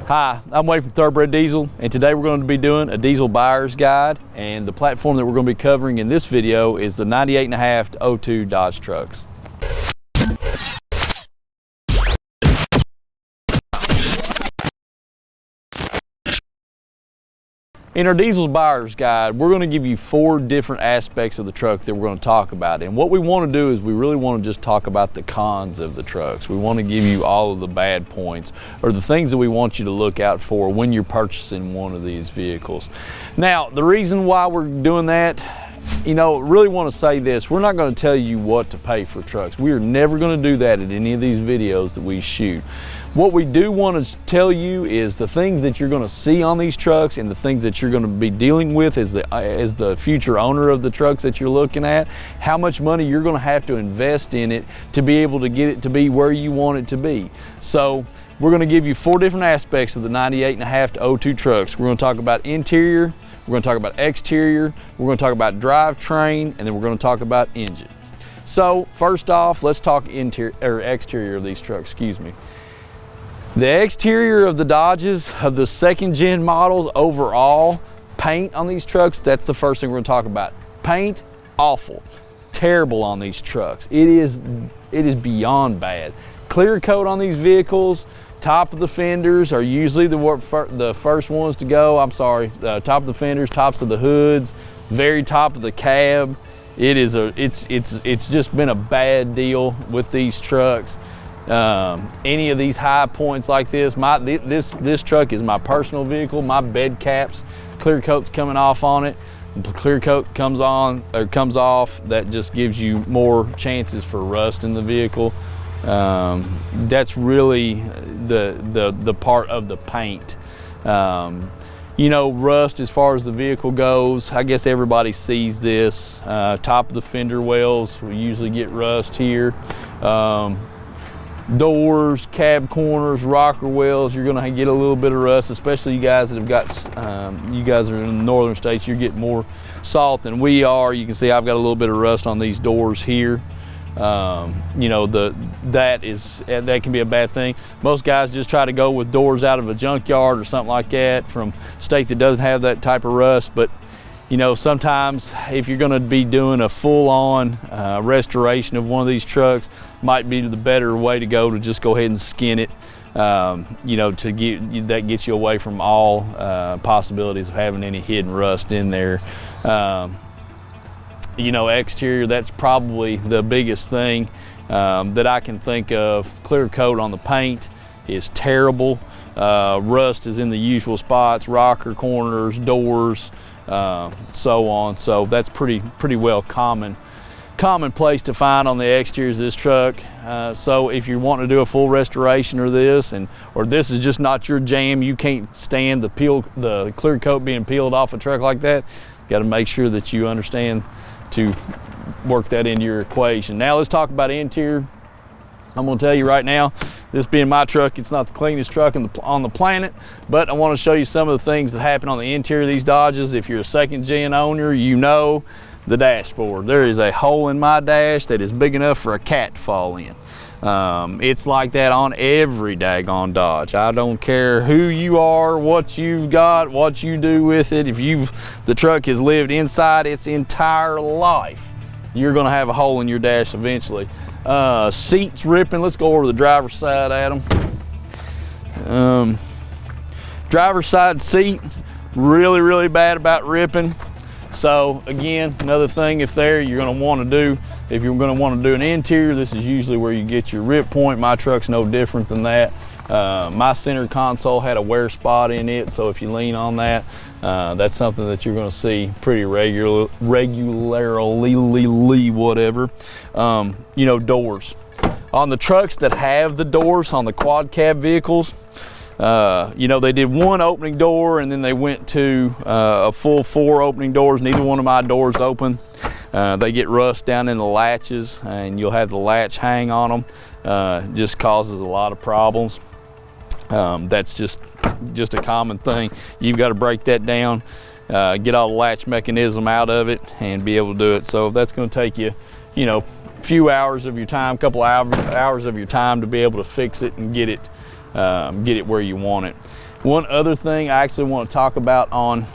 Hi, I'm Wade from Thoroughbred Diesel, and today we're going to be doing a diesel buyer's guide, and the platform that we're going to be covering in this video is the 98.5 to 02 Dodge trucks. In our diesel buyer's guide, we're going to give you 4 different aspects of the truck that we're going to talk about. And what we want to do is we really want to just talk about the cons of the trucks. We want to give you all of the bad points or the things that we want you to look out for when you're purchasing one of these vehicles. Now, the reason why we're doing that, really want to say this: we're not going to tell you what to pay for trucks. We are never going to do that in any of these videos that we shoot. What we do want to tell you is the things that you're going to see on these trucks and the things that you're going to be dealing with as the future owner of the trucks that you're looking at, how much money you're going to have to invest in it to be able to get it to be where you want it to be. So we're going to give you 4 different aspects of the 98.5 to 02 trucks. We're going to talk about interior, we're going to talk about exterior, we're going to talk about drivetrain, and then we're going to talk about engine. So first off, let's talk exterior of these trucks, excuse me. The exterior of the Dodges, of the 2nd gen models overall, paint on these trucks, that's the first thing we're going to talk about. Paint, awful, terrible on these trucks. It is beyond bad. Clear coat on these vehicles, top of the fenders are usually the first ones to go. I'm sorry, top of the fenders, tops of the hoods, very top of the cab. It's just been a bad deal with these trucks. Any of these high points like this, this truck is my personal vehicle. My bed caps, clear coat's coming off on it. Clear coat comes off, that just gives you more chances for rust in the vehicle. That's really the part of the paint. Rust as far as the vehicle goes, I guess everybody sees this. Top of the fender wells, we usually get rust here. Doors, cab corners, rocker wells, you're going to get a little bit of rust, especially you guys that have got, you guys are in the northern states, you're getting more salt than we are. You can see I've got a little bit of rust on these doors here. That can be a bad thing. Most guys just try to go with doors out of a junkyard or something like that from a state that doesn't have that type of rust. But sometimes if you're going to be doing a full-on restoration of one of these trucks, might be the better way to go to just go ahead and skin it. That gets you away from all possibilities of having any hidden rust in there. Exterior, that's probably the biggest thing that I can think of. Clear coat on the paint is terrible. Rust is in the usual spots, rocker corners, doors, so on. So that's pretty well commonplace to find on the exteriors of this truck. So if you want to do a full restoration or this is just not your jam, you can't stand the clear coat being peeled off a truck like that, you got to make sure that you understand to work that into your equation. Now let's talk about interior. I'm going to tell you right now, this being my truck, it's not the cleanest truck on the planet, but I want to show you some of the things that happen on the interior of these Dodges. If you're a 2nd gen owner, the dashboard. There is a hole in my dash that is big enough for a cat to fall in. It's like that on every daggone Dodge. I don't care who you are, what you've got, what you do with it. If the truck has lived inside its entire life, you're going to have a hole in your dash eventually. Seats ripping. Let's go over the driver's side, Adam. Driver's side seat, really bad about ripping. So again, another thing if you're going to want to do an interior, this is usually where you get your rip point. My truck's no different than that. My center console had a wear spot in it, so if you lean on that, that's something that you're going to see pretty regularly, whatever. Doors. On the trucks that have the doors on the quad cab vehicles, they did one opening door and then they went to a full 4 opening doors. Neither one of my doors open. They get rust down in the latches and you'll have the latch hang on them. Just causes a lot of problems. That's just a common thing. You've got to break that down, get all the latch mechanism out of it and be able to do it. So that's going to take you, a few hours of your time, couple hours of your time to be able to fix it and get it where you want it. One other thing I actually want to talk about on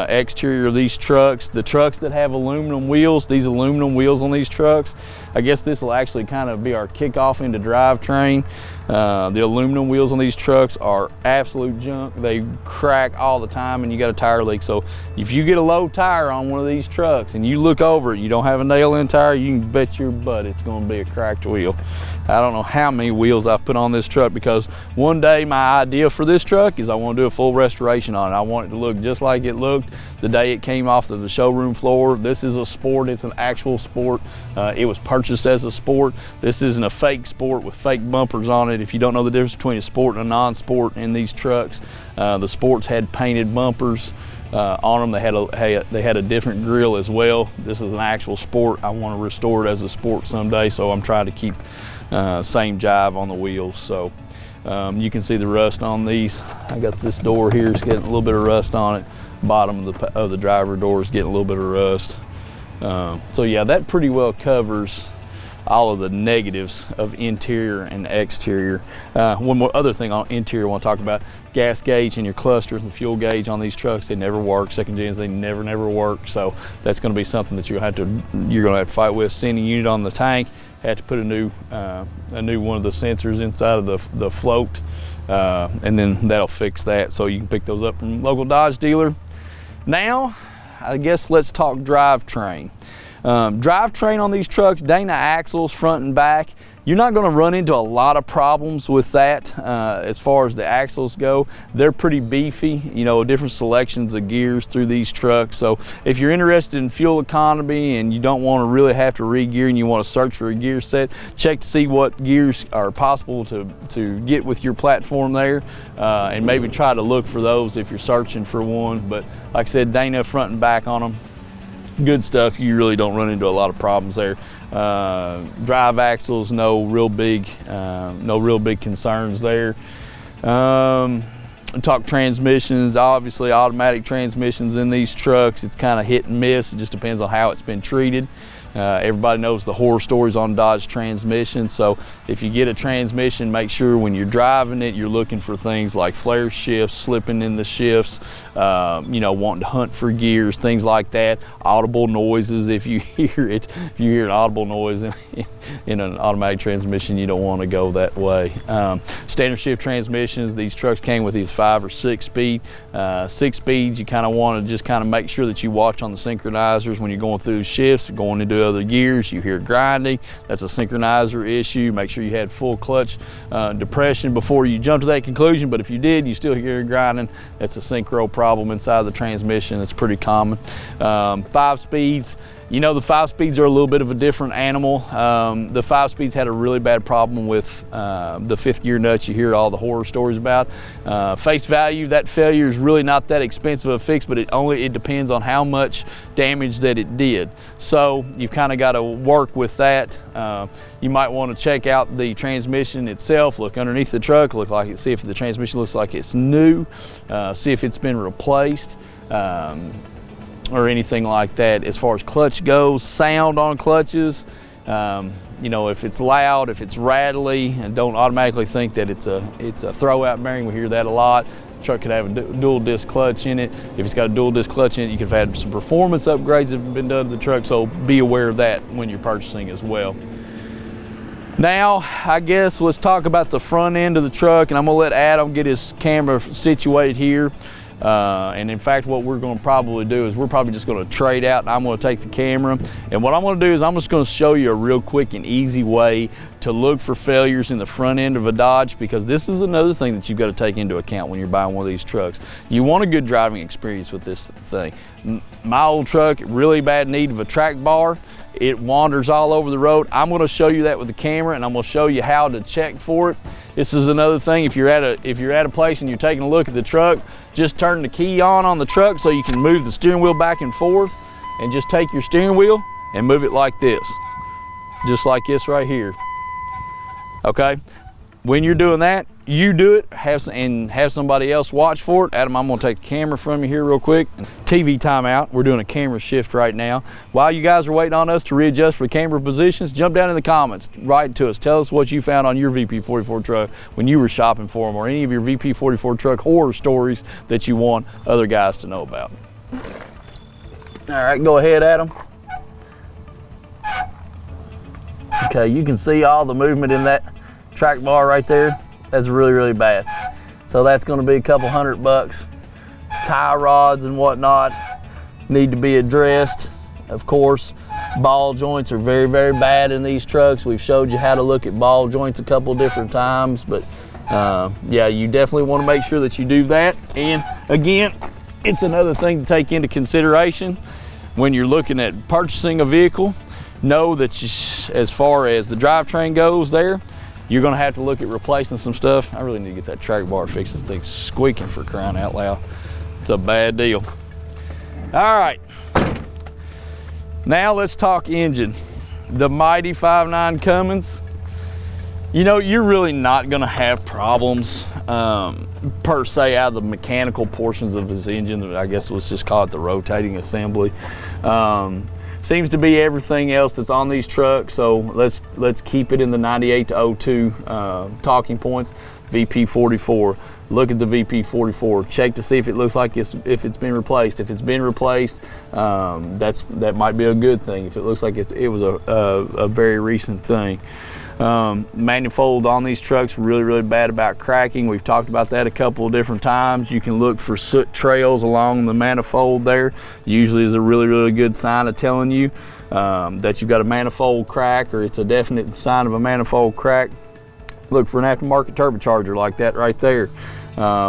exterior of these trucks, the trucks that have aluminum wheels, these aluminum wheels on these trucks, I guess this will actually kind of be our kickoff into drivetrain. The aluminum wheels on these trucks are absolute junk. They crack all the time and you got a tire leak. So if you get a low tire on one of these trucks and you look over it, you don't have a nail in tire, you can bet your butt it's going to be a cracked wheel. I don't know how many wheels I've put on this truck, because one day my idea for this truck is I want to do a full restoration on it. I want it to look just like it looked the day it came off of the showroom floor. This is a sport, it's an actual sport. It was purchased as a sport. This isn't a fake sport with fake bumpers on it. If you don't know the difference between a sport and a non-sport in these trucks, the sports had painted bumpers on them. They had a different grill as well. This is an actual sport. I want to restore it as a sport someday, so I'm trying to keep same jive on the wheels. So you can see the rust on these. I got this door here, it's getting a little bit of rust on it. Bottom of the driver door is getting a little bit of rust. So yeah, that pretty well covers all of the negatives of interior and exterior. One more other thing on interior I want to talk about: gas gauge and your cluster and fuel gauge on these trucks, they never work. Second gens, they never work. So that's going to be something that you're going to have to fight with. Sending unit on the tank, had to put a new one of the sensors inside of the float, and then that'll fix that. So you can pick those up from local Dodge dealer. Now, I guess let's talk drivetrain. Drivetrain on these trucks, Dana axles front and back, you're not going to run into a lot of problems with that. As far as the axles go, they're pretty beefy, you know, different selections of gears through these trucks. So if you're interested in fuel economy and you don't want to really have to re-gear and you want to search for a gear set, check to see what gears are possible to get with your platform there, and maybe try to look for those if you're searching for one. But like I said, Dana front and back on them, good stuff. You really don't run into a lot of problems there. Drive axles, no real big concerns there. Talk transmissions, obviously automatic transmissions in these trucks, it's kind of hit and miss. It just depends on how it's been treated. Everybody knows the horror stories on Dodge transmissions, so if you get a transmission, make sure when you're driving it, you're looking for things like flare shifts, slipping in the shifts, you know, wanting to hunt for gears, things like that. Audible noises, if you hear an audible noise in an automatic transmission, you don't want to go that way. Standard shift transmissions, these trucks came with these 5 or 6 speed. 6 speeds, you kind of want to just kind of make sure that you watch on the synchronizers when you're going through shifts, going into other gears. You hear grinding, that's a synchronizer issue. Make sure you had full clutch depression before you jump to that conclusion, but if you did, you still hear grinding, that's a synchro problem inside the transmission. It's pretty common. 5 speeds, you know, the 5 speeds are a little bit of a different animal. The 5 speeds had a really bad problem with the 5th gear nuts you hear all the horror stories about. Face value, that failure is really not that expensive a fix, but it depends on how much damage that it did. So you've kind of got to work with that. You might want to check out the transmission itself, look underneath the truck, see if the transmission looks like it's new, see if it's been replaced, or anything like that. As far as clutch goes, sound on clutches, you know, if it's loud, if it's rattly, and don't automatically think that it's a throwout bearing. We hear that a lot. The truck could have a dual disc clutch in it. If it's got a dual disc clutch in it, you could have had some performance upgrades that have been done to the truck, so be aware of that when you're purchasing as well. Now, I guess let's talk about the front end of the truck, and I'm gonna let Adam get his camera situated here. And in fact, what we're going to probably do is we're probably just going to trade out, and I'm going to take the camera, and what I'm going to do is I'm just going to show you a real quick and easy way to look for failures in the front end of a Dodge, because this is another thing that you've got to take into account when you're buying one of these trucks. You want a good driving experience with this thing. My old truck, really bad need of a track bar. It wanders all over the road. I'm going to show you that with the camera, and I'm going to show you how to check for it. This is another thing, if you're at a place and you're taking a look at the truck, just turn the key on the truck so you can move the steering wheel back and forth, and just take your steering wheel and move it like this, just like this right here. Okay, when you're doing that, you do it, and have somebody else watch for it. Adam, I'm gonna take the camera from you here real quick. TV timeout. We're doing a camera shift right now. While you guys are waiting on us to readjust for camera positions, jump down in the comments, write to us. Tell us what you found on your VP44 truck when you were shopping for them, or any of your VP44 truck horror stories that you want other guys to know about. All right, go ahead, Adam. Okay, you can see all the movement in that track bar right there. That's really, really bad. So that's gonna be a couple $100. Tie rods and whatnot need to be addressed. Of course, ball joints are very, very bad in these trucks. We've showed you how to look at ball joints a couple different times, but yeah, you definitely wanna make sure that you do that. And again, it's another thing to take into consideration when you're looking at purchasing a vehicle. Know that as far as the drivetrain goes there, you're gonna have to look at replacing some stuff. I really need to get that track bar fixed. This thing's squeaking, for crying out loud. It's a bad deal. All right, now let's talk engine. The mighty 5.9 Cummins. You know, you're really not gonna have problems per se out of the mechanical portions of his engine. I guess let's just call it the rotating assembly. Seems to be everything else that's on these trucks, so let's keep it in the 98 to 02 talking points. VP44, look at the VP44, check to see if it looks like if it's been replaced. If it's been replaced, that might be a good thing. If it looks like it was a very recent thing. Manifold on these trucks really, really bad about cracking. We've talked about that a couple of different times. You can look for soot trails along the manifold there. Usually is a really, really good sign of telling you that you've got a manifold crack, or it's a definite sign of a manifold crack. Look for an aftermarket turbocharger like that right there.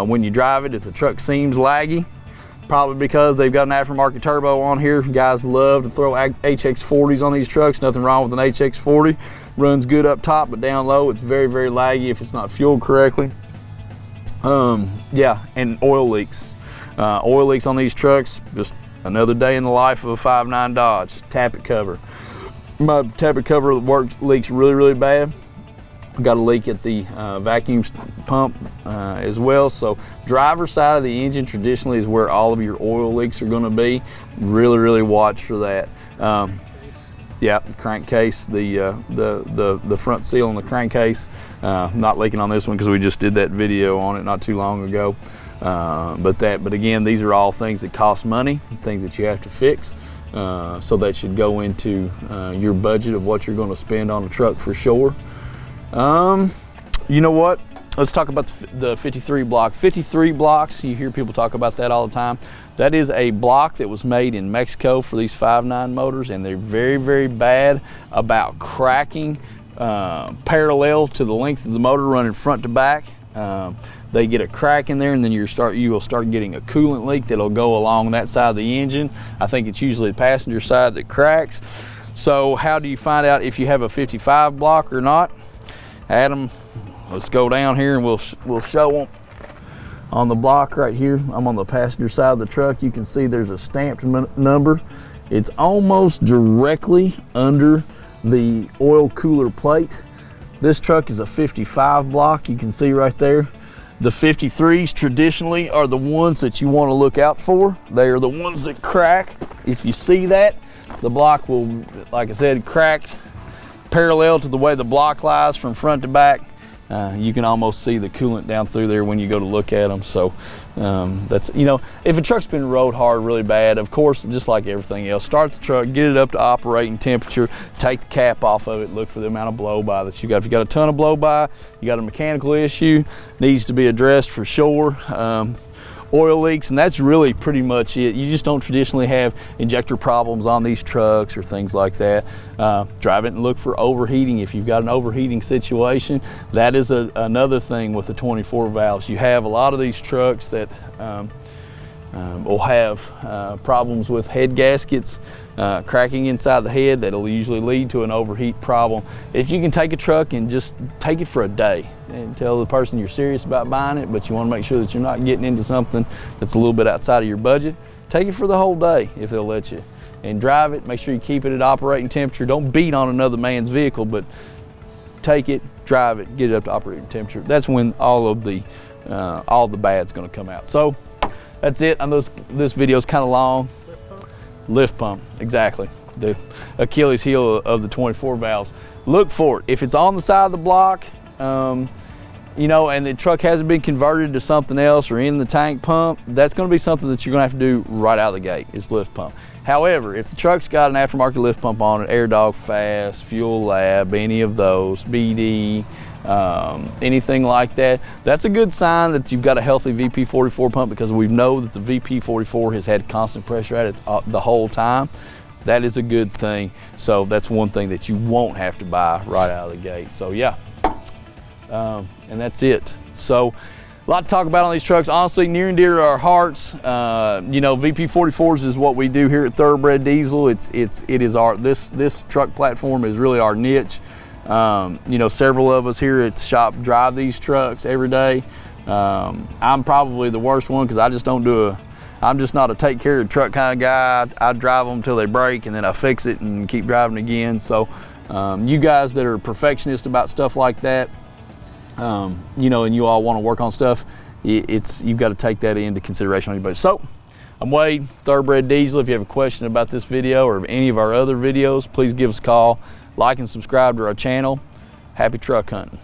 When you drive it, if the truck seems laggy, probably because they've got an aftermarket turbo on here. Guys love to throw HX40s on these trucks. Nothing wrong with an HX40. Runs good up top, but down low it's very, very laggy if it's not fueled correctly. Yeah, and oil leaks. Oil leaks on these trucks, just another day in the life of a 5.9 Dodge. Tappet cover. My tappet cover leaks really, really bad. Got a leak at the vacuum pump as well. So driver's side of the engine traditionally is where all of your oil leaks are going to be. Really, really watch for that. Yeah, the crankcase, the front seal on the crankcase, not leaking on this one because we just did that video on it not too long ago. But again, these are all things that cost money, things that you have to fix. So that should go into your budget of what you're going to spend on a truck for sure. You know what? Let's talk about the 53 block. 53 blocks, you hear people talk about that all the time. That is a block that was made in Mexico for these 5.9 motors, and they're very, very bad about cracking parallel to the length of the motor running front to back. They get a crack in there, and then you will start getting a coolant leak that'll go along that side of the engine. I think it's usually the passenger side that cracks. So how do you find out if you have a 55 block or not? Adam, let's go down here and we'll show them. On the block right here, I'm on the passenger side of the truck. You can see there's a stamped number. It's almost directly under the oil cooler plate. This truck is a 55 block, you can see right there. The 53s traditionally are the ones that you want to look out for. They are the ones that crack. If you see that, the block will, like I said, crack parallel to the way the block lies from front to back. You can almost see the coolant down through there when you go to look at them. So that's, you know, if a truck's been rode hard really bad, of course, just like everything else, start the truck, get it up to operating temperature, take the cap off of it, look for the amount of blow by that you got. If you got a ton of blow by, you got a mechanical issue, needs to be addressed for sure. Oil leaks, and that's really pretty much it. You just don't traditionally have injector problems on these trucks or things like that. Drive it and look for overheating. If you've got an overheating situation, that is another thing with the 24 valves. You have a lot of these trucks that will have problems with head gaskets cracking inside the head. That'll usually lead to an overheat problem. If you can take a truck and just take it for a day and tell the person you're serious about buying it, but you want to make sure that you're not getting into something that's a little bit outside of your budget, take it for the whole day if they'll let you, and drive it. Make sure you keep it at operating temperature. Don't beat on another man's vehicle, but take it, drive it, get it up to operating temperature. That's when all the bad's gonna come out. So that's it. I know this video is kind of long. Lift pump, exactly. The Achilles heel of the 24 valves. Look for it. If it's on the side of the block, you know, and the truck hasn't been converted to something else or in the tank pump, that's gonna be something that you're gonna have to do right out of the gate, is lift pump. However, if the truck's got an aftermarket lift pump on it, Air Dog Fast, Fuel Lab, any of those, BD, anything like that, that's a good sign that you've got a healthy VP44 pump, because we know that the VP44 has had constant pressure at it the whole time. That is a good thing. So that's one thing that you won't have to buy right out of the gate. So yeah, and that's it. So a lot to talk about on these trucks. Honestly, near and dear to our hearts. You know, VP44s is what we do here at Thoroughbred Diesel. It is our this truck platform is really our niche. You know, several of us here at the shop drive these trucks every day. I'm probably the worst one, because I just don't do I'm just not a take care of the truck kind of guy. I drive them till they break, and then I fix it and keep driving again. So you guys that are perfectionists about stuff like that, you know, and you all want to work on stuff, you've got to take that into consideration on your budget. So I'm Wade, Thoroughbred Diesel. If you have a question about this video or any of our other videos, please give us a call, like and subscribe to our channel. Happy truck hunting.